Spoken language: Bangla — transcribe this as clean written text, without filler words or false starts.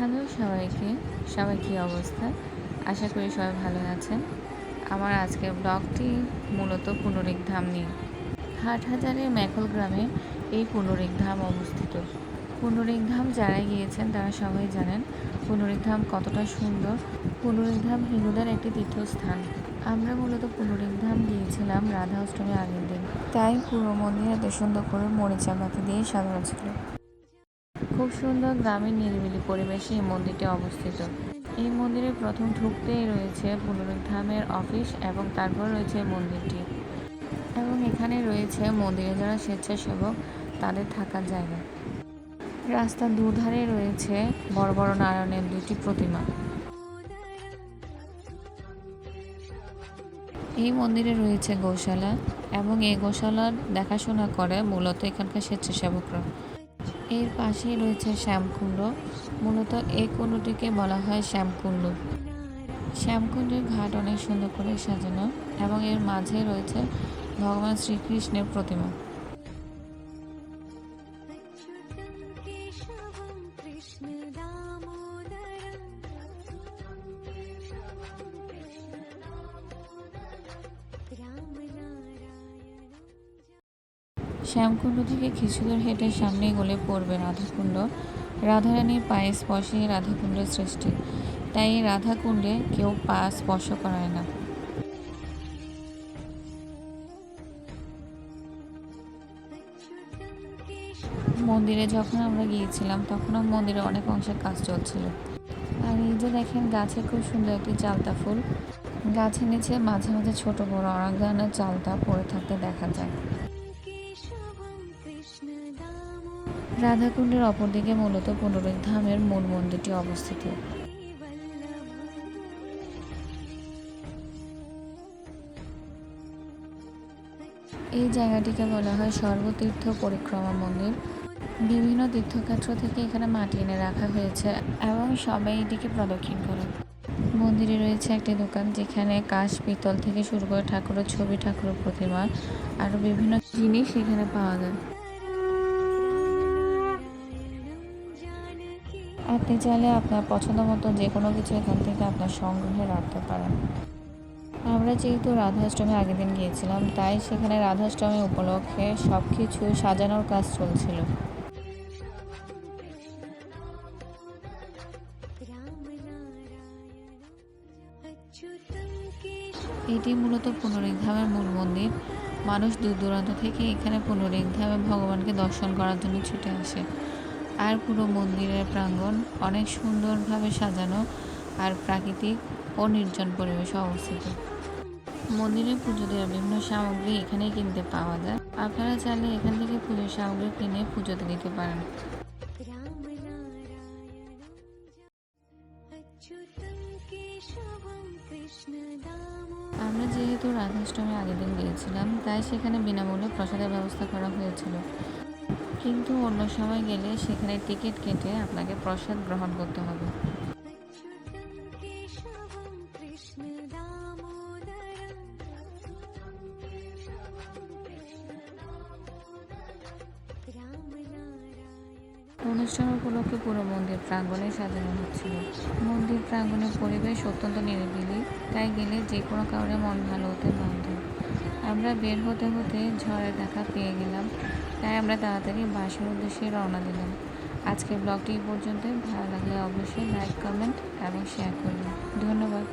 হ্যালো সবাইকে, সবাই কী অবস্থা? আশা করি সবাই ভালো আছেন। আমার আজকের ব্লগটি মূলত পুনরিকধাম নিয়ে। হাটহাজারীর মেখল গ্রামে এই পুনরিকধাম অবস্থিত। পুনরিকধাম যারা গিয়েছেন তারা সবাই জানেন পুনরিকধাম কতটা সুন্দর। পুনরিকধাম হিন্দুদের একটি তীর্থস্থান। আমরা মূলত পুনরিকধাম গিয়েছিলাম রাধা অষ্টমীর আগের দিন, তাই পুরো মন্দির এত সুন্দর করে মরিচা বাতি দিয়ে সাজানো ছিল। খুব সুন্দর গ্রামীণ নিরিবিলি পরিবেশে এই মন্দিরটি অবস্থিত। এই মন্দিরে প্রথম ঢুকতেই রয়েছে পুনরুদ্ধামের অফিস এবং তারপর রয়েছে মন্দিরটি, এবং এখানে রয়েছে মন্দিরে যারা স্বেচ্ছাসেবক তাদের থাকার জায়গা। রাস্তার দুধারে রয়েছে বড় বড় নারায়ণের দুটি প্রতিমা। এই মন্দিরে রয়েছে গোশালা এবং এই গোশালার দেখাশোনা করে মূলত এখানকার স্বেচ্ছাসেবকরা। এর পাশেই রয়েছে শ্যামকুণ্ড। মূলত এই কুণ্ডটিকে বলা হয় শ্যামকুণ্ড। শ্যামকুণ্ডের ঘাট অনেক সুন্দর করে সাজানো এবং এর মাঝে রয়েছে ভগবান শ্রীকৃষ্ণের প্রতিমা। শ্যামকুণ্ড থেকে কিছুদূর হেঁটে সামনে গলে পড়বে রাধাকুণ্ড। রাধারানীর পায়ে স্পর্শে রাধাকুণ্ডের সৃষ্টি, তাই এই রাধাকুণ্ডে কেউ পা স্পর্শ করায় না। মন্দিরে যখন আমরা গিয়েছিলাম তখনও মন্দিরে অনেক অংশে কাজ চলছিল। আর এই যে দেখেন গাছে খুব সুন্দর একটি চালতা ফুল, গাছের নিচে মাঝে মাঝে ছোট বড় অনেক ধরনের চালতা পড়ে থাকতে দেখা যায়। রাধাকুণ্ডের অপরদিকে মূলত পুনরুদ্ধামের মূল মন্দিরটি অবস্থিত। এই জায়গাটিকে বলা হয় সর্বতীর্থ পরিক্রমা মন্দির। বিভিন্ন তীর্থক্ষেত্র থেকে এখানে মাটি এনে রাখা হয়েছে এবং সবাই এটিকে প্রদক্ষিণ করে। মন্দিরে রয়েছে একটি দোকান যেখানে কাঁচ পিতল থেকে শুরু করে ঠাকুরের ছবি, ঠাকুরের প্রতিমা আরও বিভিন্ন জিনিস এখানে পাওয়া যায়। আপনি চাইলে আপনার পছন্দ মতো যে কোনো কিছু এখান থেকে আপনার সংগ্রহে রাখতে পারেন। আমরা যেহেতু রাধাষ্টমী আগের দিন গিয়েছিলাম, তাই সেখানে রাধাষ্টমী উপলক্ষে সব কিছু সাজানোর কাজ চলছিল। এটি মূলত পুনরিকধামের মূল মন্দির। মানুষ দূর দূরান্ত থেকে এখানে পুনরিকধামে ভগবানকে দর্শন করার জন্য ছুটে আসে। আর পুরো মন্দিরের প্রাঙ্গণ অনেক সুন্দরভাবে সাজানো আর প্রাকৃতিক ও নির্জন পরিবেশে অবস্থিত। মন্দিরে পুজো দেওয়ার বিভিন্ন সামগ্রী এখানেই কিনতে পাওয়া যায়। আপনারা চাইলে এখান থেকে পুজোর সামগ্রী কিনে পুজোতে দিতে পারেন। আমরা যেহেতু রাধাষ্টমীর আগের দিন গিয়েছিলাম, তাই সেখানে বিনামূল্যে প্রসাদের ব্যবস্থা করা হয়েছিল। কিন্তু অন্য সময় গেলে সেখানে টিকিট কেটে আপনাকে প্রসাদ গ্রহণ করতে হবে। অনুষ্ঠান উপলক্ষে পুরো মন্দির প্রাঙ্গণে সাজানো হচ্ছিল। মন্দির প্রাঙ্গণের পরিবেশ অত্যন্ত নিরিবিলি, তাই গেলে যে কোনো কারণে মন ভালো হতে বাধ্য। আমরা বের হতে হতে ঝড়ের দেখা পেয়ে গেলাম, তাই আমরা তাড়াতাড়ি বাসার উদ্দেশ্যে রওনা দিলাম। আজকের ব্লগটি এই পর্যন্তই। ভালো লাগলে অবশ্যই লাইক, কমেন্ট এবং শেয়ার করবেন। ধন্যবাদ।